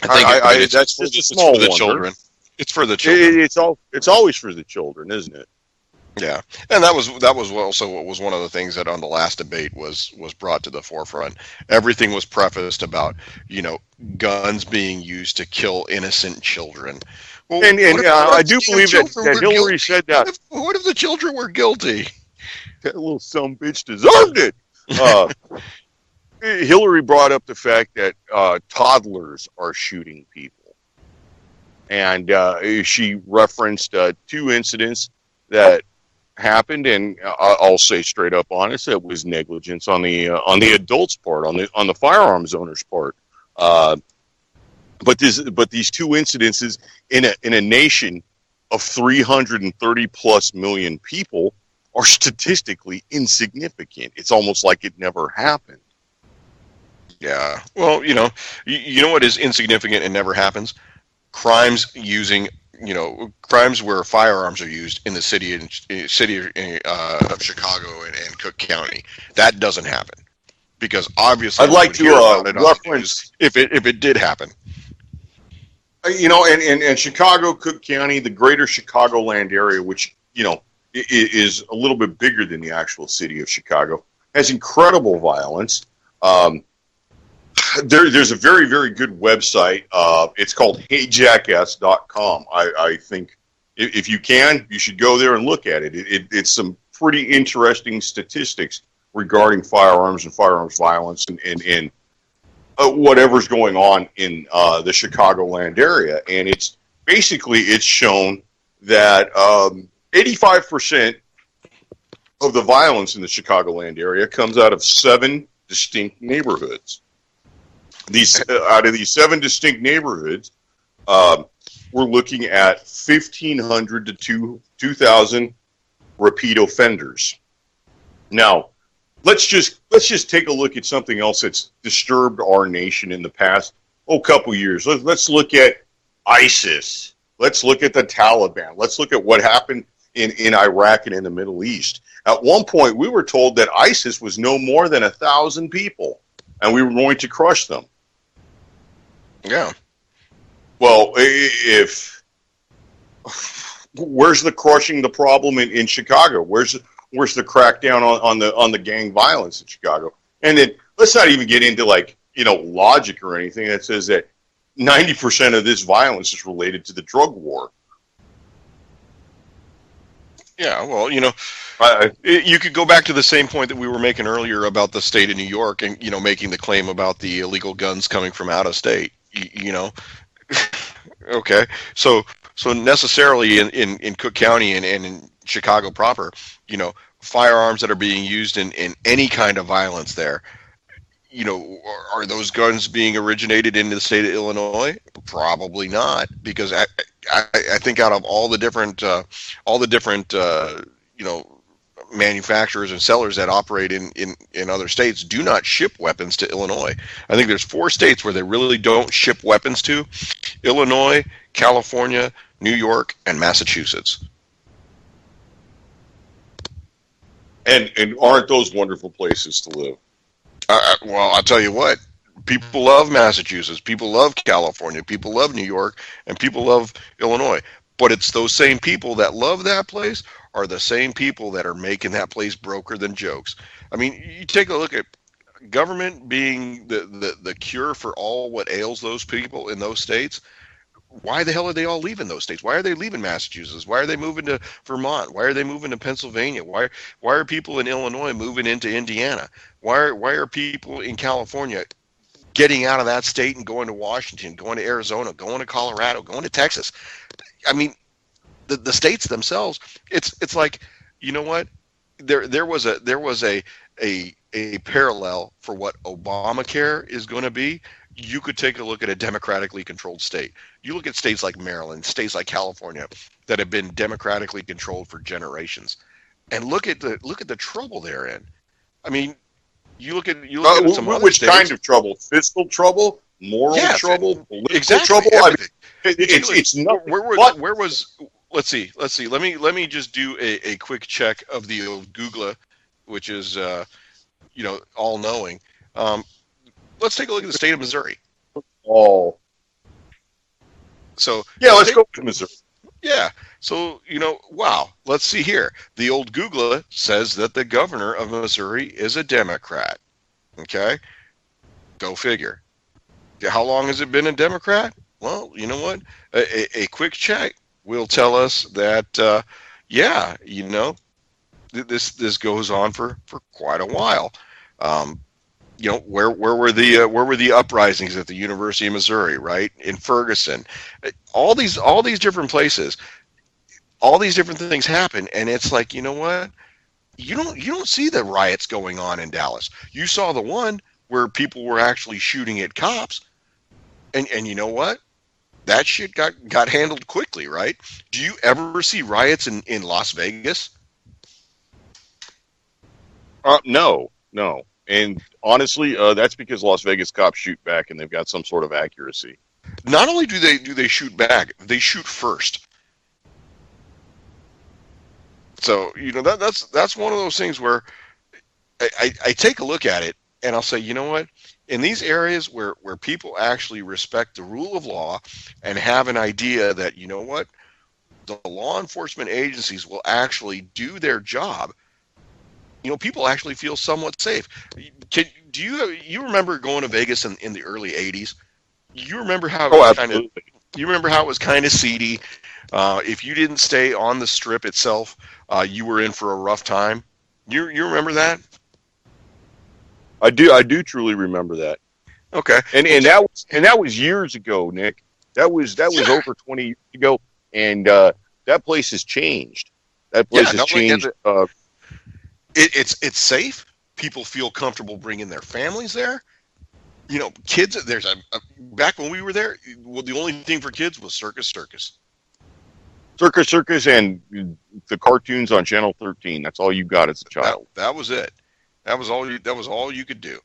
I think that's just a small for the children. It's for the children. It's always for the children, isn't it? Yeah, and that was also what was one of the things that on the last debate was brought to the forefront. Everything was prefaced about guns being used to kill innocent children. Well, and I do believe that Hillary said that. What if the children were guilty? That little sumbitch deserved it. Hillary brought up the fact that toddlers are shooting people. And she referenced 2 incidents that happened, and I'll say straight up honest, it was negligence on the adult's part, on the firearms owner's part. But these 2 incidences in a nation of 330 plus million people are statistically insignificant. It's almost like it never happened. Yeah. Well, you know what is insignificant and never happens? Crimes using, crimes where firearms are used in the city of Chicago and Cook County. That doesn't happen because obviously I'd we like would to hear about it on the news reference, if it did happen. and Chicago, Cook County, the greater Chicagoland area, which, is a little bit bigger than the actual city of Chicago, has incredible violence. There's a very, very good website. It's called heyjackass.com. I think if you can, you should go there and look at it. It's some pretty interesting statistics regarding firearms and firearms violence and whatever's going on in the Chicagoland area. And it's shown that 85% of the violence in the Chicagoland area comes out of 7 distinct neighborhoods. Out of these 7 distinct neighborhoods, we're looking at 1,500 to 2,000 repeat offenders. Now, let's just take a look at something else that's disturbed our nation in the past couple years. Let's look at ISIS. Let's look at the Taliban. Let's look at what happened in Iraq and in the Middle East. At one point, we were told that ISIS was no more than 1,000 people, and we were going to crush them. Yeah. Well, where's the crushing the problem in Chicago? Where's the crackdown on the gang violence in Chicago? And then let's not even get into logic or anything that says that 90% of this violence is related to the drug war. Yeah, well, you could go back to the same point that we were making earlier about the state of New York and, making the claim about the illegal guns coming from out of state, Okay, so necessarily in Cook County and in Chicago proper, firearms that are being used in any kind of violence there, are those guns being originated in the state of Illinois? Probably not, because I think out of all the different manufacturers and sellers that operate in other states do not ship weapons to Illinois. I think there's 4 states where they really don't ship weapons to: Illinois, California, New York, and Massachusetts. And aren't those wonderful places to live? Well, I'll tell you what. People love Massachusetts. People love California. People love New York. And people love Illinois. But it's those same people that love that place are the same people that are making that place broker than jokes. I mean, you take a look at government being the cure for all what ails those people in those states. Why the hell are they all leaving those states? Why are they leaving Massachusetts? Why are they moving to Vermont? Why are they moving to Pennsylvania? Why are people in Illinois moving into Indiana? Why are people in California getting out of that state and going to Washington, going to Arizona, going to Colorado, going to Texas? I mean, the states themselves. It's like, you know what? There was a parallel for what Obamacare is going to be. You could take a look at a democratically controlled state. You look at states like Maryland, states like California that have been democratically controlled for generations, and look at the trouble they're in. I mean, you look at some other which states. kind of trouble? Fiscal trouble, moral trouble, political exactly, trouble. everything. It's not. Where was? Let's see. Let me just do a quick check of the old Google, which is all knowing. Let's take a look at the state of Missouri. Oh. So yeah, let's go to Missouri. Yeah. So, wow. Let's see here. The old Google says that the governor of Missouri is a Democrat. Okay? Go figure. How long has it been a Democrat? Well, you know what? A quick check will tell us that, this goes on for quite a while. Where were the uprisings at the University of Missouri, right? In Ferguson, all these different places, all these different things happen, and it's like, you know what? You don't see the riots going on in Dallas. You saw the one where people were actually shooting at cops, and you know what? That shit got handled quickly, right? Do you ever see riots in Las Vegas? No. And honestly, that's because Las Vegas cops shoot back and they've got some sort of accuracy. Not only do they shoot back, they shoot first. So that's one of those things where I take a look at it and I'll say, you know what? In these areas where people actually respect the rule of law and have an idea that, you know what, the law enforcement agencies will actually do their job, people actually feel somewhat safe. Do you remember going to Vegas in the early 80s? You remember how you remember how it was kind of seedy. If you didn't stay on the strip itself, you were in for a rough time. You remember that? I do truly remember that. Okay. And that was years ago, Nick. That was over 20 years ago, and that place has changed. That place has changed. It's safe. People feel comfortable bringing their families there. Kids. There's back when we were there. Well, the only thing for kids was Circus, and the cartoons on Channel 13. That's all you got as a child. That was it. That was all you could do.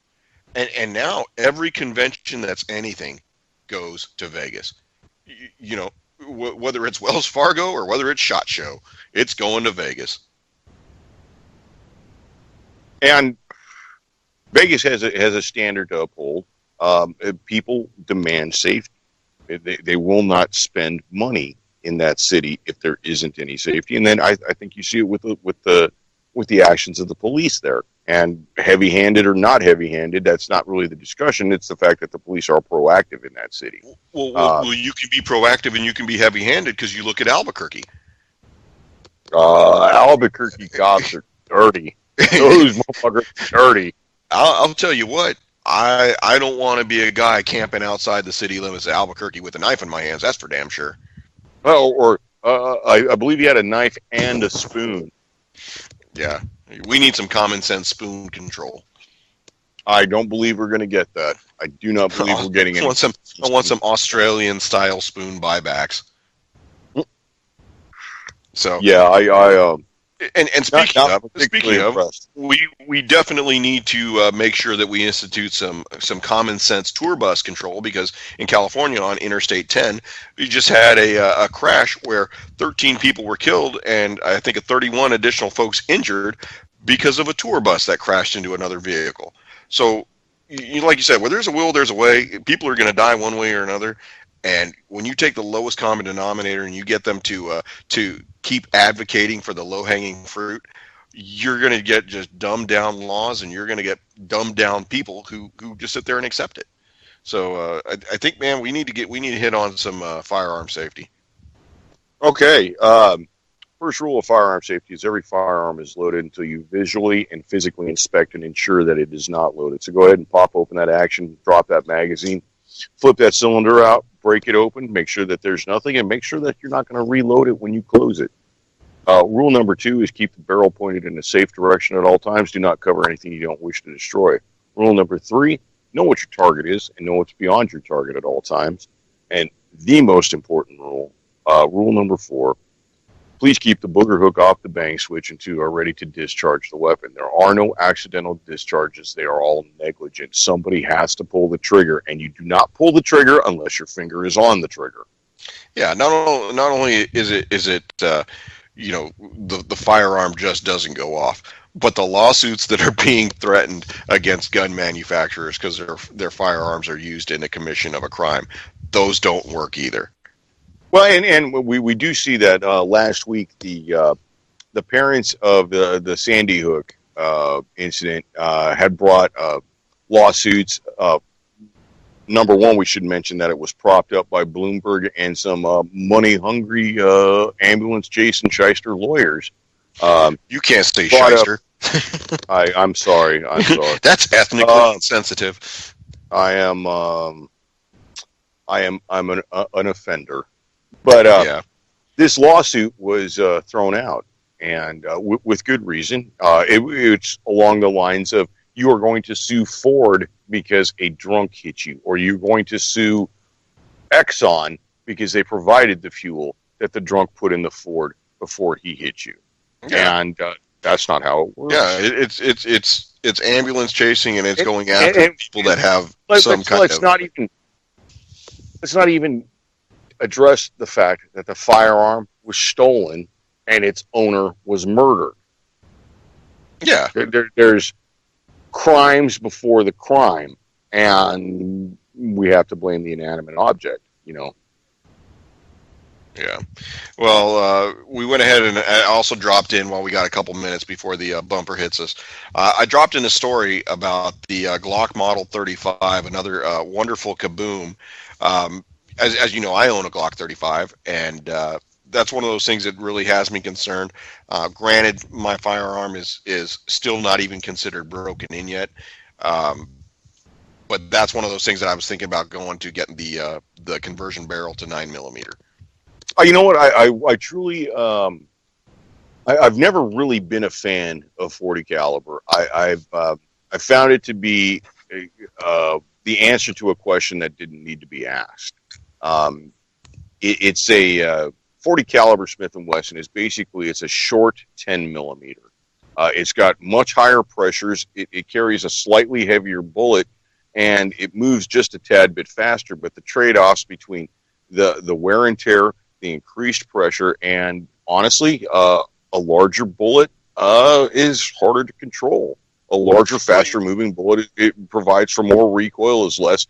And now every convention that's anything goes to Vegas. Whether it's Wells Fargo or whether it's SHOT Show, it's going to Vegas. And Vegas has a standard to uphold. People demand safety. They will not spend money in that city if there isn't any safety. And then I think you see it with the actions of the police there. And heavy-handed or not heavy-handed, that's not really the discussion. It's the fact that the police are proactive in that city. Well, you can be proactive and you can be heavy-handed because you look at Albuquerque. Albuquerque cops are dirty. Those motherfuckers are dirty. I'll tell you what. I don't want to be a guy camping outside the city limits of Albuquerque with a knife in my hands. That's for damn sure. Oh, or I believe he had a knife and a spoon. Yeah. We need some common sense spoon control. I don't believe we're going to get that. I do not believe we're getting it. I want some Australian style spoon buybacks. So yeah, and speaking of, we definitely need to make sure that we institute some common sense tour bus control, because in California on Interstate 10, we just had a crash where 13 people were killed and I think 31 additional folks injured because of a tour bus that crashed into another vehicle. So, like you said, where there's a will, there's a way. People are going to die one way or another. And when you take the lowest common denominator and you get them to keep advocating for the low-hanging fruit, you're going to get just dumbed down laws, and you're going to get dumbed down people who just sit there and accept it. So I think, man, we need to hit on some firearm safety. Okay. First rule of firearm safety is every firearm is loaded until you visually and physically inspect and ensure that it is not loaded. So go ahead and pop open that action, drop that magazine, flip that cylinder out, break it open, make sure that there's nothing, and make sure that you're not going to reload it when you close it. Rule number 2 is keep the barrel pointed in a safe direction at all times. Do not cover anything you don't wish to destroy. Rule number 3, know what your target is and know what's beyond your target at all times. And the most important rule, rule number 4, please keep the booger hook off the bang switch until you are ready to discharge the weapon. There are no accidental discharges. They are all negligent. Somebody has to pull the trigger, and you do not pull the trigger unless your finger is on the trigger. Yeah, not only is it the firearm just doesn't go off, but the lawsuits that are being threatened against gun manufacturers because their firearms are used in the commission of a crime, those don't work either. Well, and we do see that last week the parents of the Sandy Hook incident had brought lawsuits. Number 1, we should mention that it was propped up by Bloomberg and some money-hungry ambulance Jason Shyster lawyers. You can't say Shyster. I'm sorry. That's ethnically insensitive. I'm an offender. But this lawsuit was thrown out, and with good reason. It's along the lines of, you are going to sue Ford because a drunk hit you, or you're going to sue Exxon because they provided the fuel that the drunk put in the Ford before he hit you. Yeah. And that's not how it works. Yeah, it's it's ambulance chasing, and it's going after people that have some kind of. Let's not even address the fact that the firearm was stolen and its owner was murdered. Yeah, there's crimes before the crime, and we have to blame the inanimate object. Yeah. Well, we went ahead and I also dropped in while we got a couple minutes before the bumper hits us. I dropped in a story about the Glock Model 35, another wonderful kaboom. As you know, I own a Glock 35, and that's one of those things that really has me concerned. Granted, my firearm is still not even considered broken in yet, but that's one of those things that I was thinking about going to getting the conversion barrel to 9mm. You know what? I truly, I've never really been a fan of 40 caliber. I found it to be the answer to a question that didn't need to be asked. It's a 40 caliber Smith & Wesson is basically, it's a short 10mm. It's got much higher pressures. It carries a slightly heavier bullet, and it moves just a tad bit faster. But the trade-offs between the wear and tear, the increased pressure, and honestly, a larger bullet is harder to control. A larger, faster moving bullet, it provides for more recoil, is less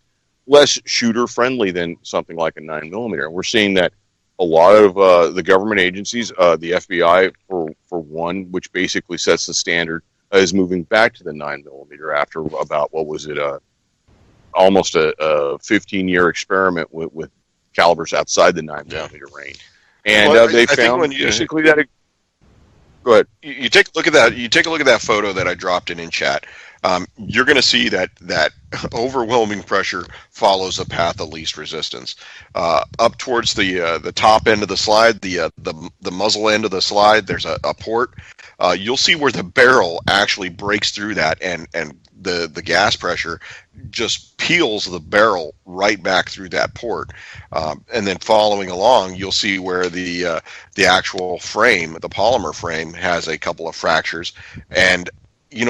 shooter friendly than something like a 9mm. And we're seeing that a lot of the government agencies, the FBI for one, which basically sets the standard, is moving back to the 9mm after about, what was it, almost a 15-year experiment with calibers outside the 9mm range. And they found basically that go ahead. You take a look at that. You take a look at that photo that I dropped in chat. You're going to see that overwhelming pressure follows a path of least resistance. Up towards the top end of the slide, the muzzle end of the slide, there's a port. You'll see where the barrel actually breaks through that, and the gas pressure just peels the barrel right back through that port. And then following along, you'll see where the actual frame, the polymer frame, has a couple of fractures. And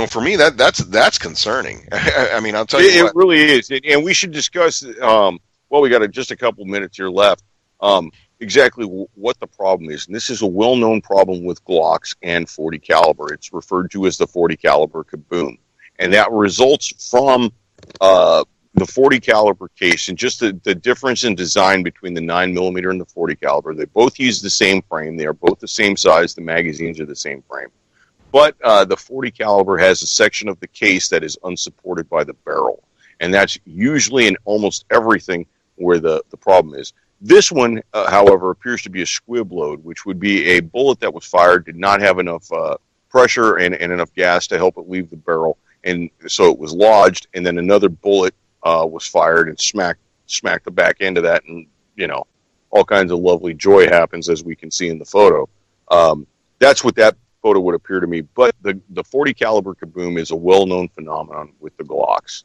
for me, that's concerning. I mean, I'll tell you what. It really is. And we should discuss, we got just a couple minutes here left, exactly what the problem is. And this is a well-known problem with Glocks and 40 caliber. It's referred to as the 40 caliber kaboom. And that results from the 40 caliber case, and just the difference in design between the 9mm and the 40 caliber. They both use the same frame. They are both the same size. The magazines are the same frame. But the 40 caliber has a section of the case that is unsupported by the barrel. And that's usually in almost everything where the problem is. This one, however, appears to be a squib load, which would be a bullet that was fired, did not have enough pressure and enough gas to help it leave the barrel. And so it was lodged, and then another bullet was fired and smacked the back end of that, and all kinds of lovely joy happens, as we can see in the photo. That's what that photo would appear to me. But the 40 caliber kaboom is a well-known phenomenon with the Glocks.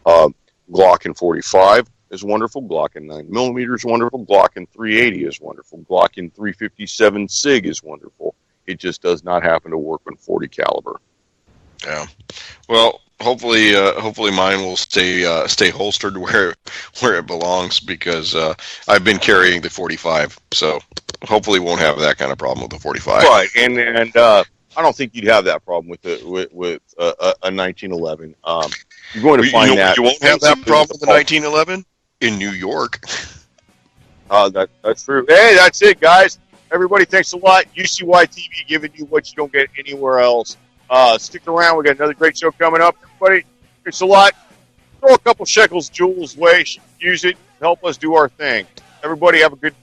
Glock in 45 is wonderful. Glock in 9mm is wonderful. Glock in 380 is wonderful. Glock in 357 SIG is wonderful. It just does not happen to work on 40 caliber. Yeah. Well, hopefully mine will stay holstered where it belongs, because I've been carrying the 45, so hopefully won't have that kind of problem with the 45. Right, and I don't think you'd have that problem with a 1911. You're going to find that you won't have that problem with the 1911 in New York. That's true. Hey, that's it, guys. Everybody, thanks a lot. UCY TV giving you what you don't get anywhere else. Stick around. We got another great show coming up. Everybody, thanks a lot. Throw a couple shekels Jules' way. Use it. Help us do our thing. Everybody, have a good